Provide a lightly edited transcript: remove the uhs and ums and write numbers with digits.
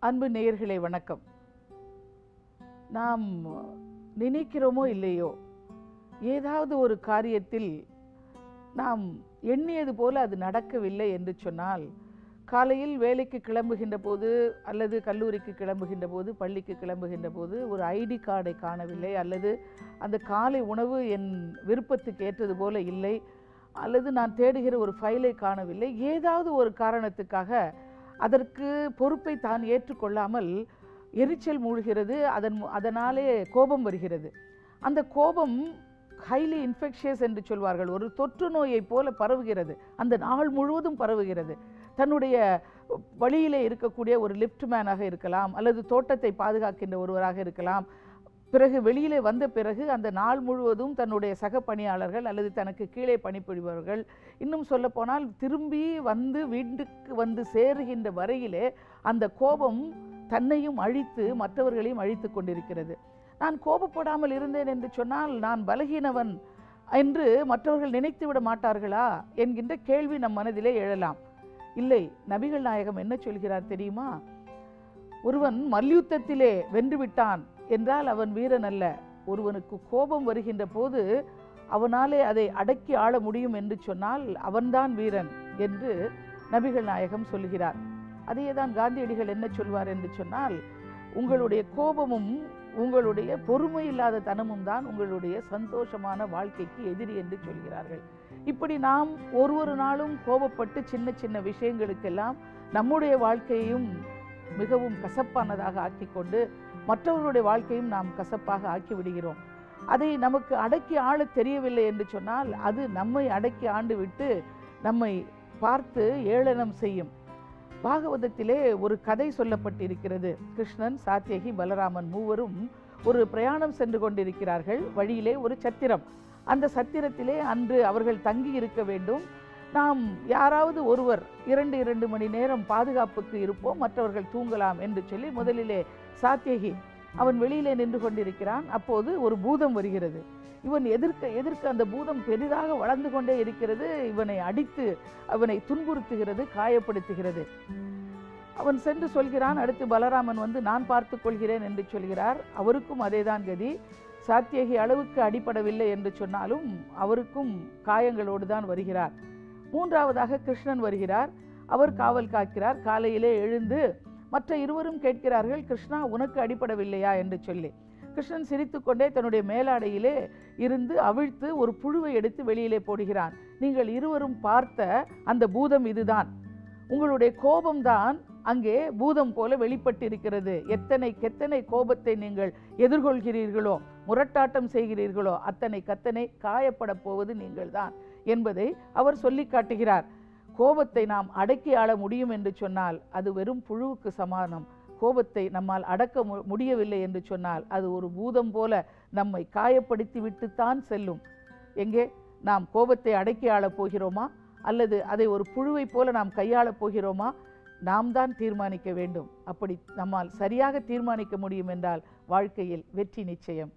அன்பு நேயர்களே வணக்கம். நாம் நினைக்கிறோமோ இல்லையோ, ஏதாவது ஒரு காரியத்தில் நாம் எண்ணியது போல அது நடக்கவில்லை என்று சொன்னால், காலையில் வேலைக்கு கிளம்புகின்ற போது அல்லது கல்லூரிக்கு கிளம்புகின்ற போது, பள்ளிக்கு கிளம்புகின்ற போது ஒரு ஐடி கார்டை காணவில்லை, அல்லது அந்த காலை உணவு என் விருப்பத்துக்கு ஏற்றது போல இல்லை, அல்லது நான் தேடுகிற ஒரு ஃபைலை காணவில்லை, ஏதாவது ஒரு காரணத்துக்காக அதற்கு பொறுப்பை தான் ஏற்றுக்கொள்ளாமல் எரிச்சல் மூழ்கிறது. அதனாலே கோபம் வருகிறது. அந்த கோபம் ஹைலி இன்ஃபெக்ஷியஸ் என்று சொல்வார்கள். ஒரு தொற்று நோயை போல பரவுகிறது. அந்த நாள் முழுவதும் பரவுகிறது. தன்னுடைய வழியிலே இருக்கக்கூடிய ஒரு லிஃப்ட் மேனாக இருக்கலாம், அல்லது தோட்டத்தை பாதுகாக்கின்ற ஒருவராக இருக்கலாம். பிறகு வெளியிலே வந்த பிறகு அந்த நாள் முழுவதும் தன்னுடைய சக பணியாளர்கள் அல்லது தனக்கு கீழே பணிபுரிபவர்கள், இன்னும் சொல்லப்போனால் திரும்பி வந்து வீட்டுக்கு வந்து சேருகின்ற வரையிலே அந்த கோபம் தன்னையும் அழித்து மற்றவர்களையும் அழித்து கொண்டிருக்கிறது. நான் கோபப்படாமல் இருந்தேன் என்று சொன்னால் நான் பலகீனவன் என்று மற்றவர்கள் நினைத்து விட மாட்டார்களா என்கின்ற கேள்வி நம் மனதிலே எழலாம். இல்லை, நபிகள் நாயகம் என்ன சொல்கிறார் தெரியுமா? ஒருவன் மல்யுத்தத்திலே வென்றுவிட்டான் என்றால் அவன் வீரன் அல்ல. ஒருவனுக்கு கோபம் வருகின்ற போது அவனாலே அதை அடக்கி ஆள முடியும் என்று சொன்னால் அவன்தான் வீரன் என்று நபிகள் நாயகம் சொல்கிறார். அதையே தான் காந்தியடிகள் என்ன சொல்வார் என்று சொன்னால், உங்களுடைய கோபமும் உங்களுடைய பொறுமை இல்லாத தனமும் தான் உங்களுடைய சந்தோஷமான வாழ்க்கைக்கு எதிரி என்று சொல்கிறார்கள். இப்படி நாம் ஒரு நாளும் கோபப்பட்டு சின்ன சின்ன விஷயங்களுக்கெல்லாம் நம்முடைய வாழ்க்கையையும் மிகவும் கசப்பானதாக ஆக்கிக்கொண்டு மற்றவர்களுடைய வாழ்க்கையும் நாம் கசப்பாக ஆக்கி விடுகிறோம். அதை நமக்கு அடக்கி ஆள தெரியவில்லை என்று சொன்னால் அது நம்மை அடக்கி ஆண்டு விட்டு நம்மை பார்த்து ஏளனம் செய்யும். பாகவதத்திலே ஒரு கதை சொல்லப்பட்டிருக்கிறது. கிருஷ்ணன், சாத்யகி, பலராமன் மூவரும் ஒரு பிரயாணம் சென்று கொண்டிருக்கிறார்கள். வழியிலே ஒரு சத்திரம். அந்த சத்திரத்திலே அன்று அவர்கள் தங்கி இருக்க வேண்டும். நாம் யாராவது ஒருவர் 2 மணி நேரம் பாதுகாப்புக்கு இருப்போம், மற்றவர்கள் தூங்கலாம் என்று சொல்லி முதலிலே சாத்யகி அவன் வெளியிலே நின்று கொண்டிருக்கிறான். அப்போது ஒரு பூதம் வருகிறது. இவன் எதிர்க்க அந்த பூதம் பெரிதாக வளர்ந்து கொண்டே இருக்கிறது. இவனை அடித்து அவனை துன்புறுத்துகிறது, காயப்படுத்துகிறது. அவன் சென்று சொல்கிறான். அடுத்து பலராமன் வந்து நான் பார்த்து கொள்கிறேன் என்று சொல்கிறார். அவருக்கும் அதேதான் கதி. சாத்யகி அளவுக்கு அடிபடவில்லை என்று சொன்னாலும் அவருக்கும் காயங்களோடு தான் வருகிறார். மூன்றாவதாக கிருஷ்ணன் வருகிறார். அவர் காவல் காக்கிறார். காலையிலே எழுந்து மற்ற இருவரும் கேட்கிறார்கள், கிருஷ்ணா உனக்கு அடிபடவில்லையா என்று சொல்லி. கிருஷ்ணன் சிரித்துக்கொண்டே தன்னுடைய மேலாடையிலே இருந்து அவிழ்த்து ஒரு புழுவை எடுத்து வெளியிலே போடுகிறான். நீங்கள் இருவரும் பார்த்த அந்த பூதம் இதுதான். உங்களுடைய கோபம்தான் அங்கே பூதம் போல வெளிப்பட்டிருக்கிறது. எத்தனை கோபத்தை நீங்கள் எதிர்கொள்கிறீர்களோ, முரட்டாட்டம் செய்கிறீர்களோ, அத்தனை காயப்பட போவது நீங்கள் தான் என்பதை அவர் சொல்லி காட்டுகிறார். கோபத்தை நாம் அடக்கி ஆள முடியும் என்று சொன்னால் அது வெறும் புழுவுக்கு சமானம். கோபத்தை நம்மால் அடக்க முடியவில்லை என்று சொன்னால் அது ஒரு பூதம் போல நம்மை காயப்படுத்தி விட்டுத்தான் செல்லும். எங்கே நாம் கோபத்தை அடக்கி ஆளப் போகிறோமா, அல்லது அதை ஒரு புழுவை போல நாம் கையாளப் போகிறோமா? நாம் தான் தீர்மானிக்க வேண்டும். அப்படி நம்மால் சரியாக தீர்மானிக்க முடியும் என்றால் வாழ்க்கையில் வெற்றி நிச்சயம்.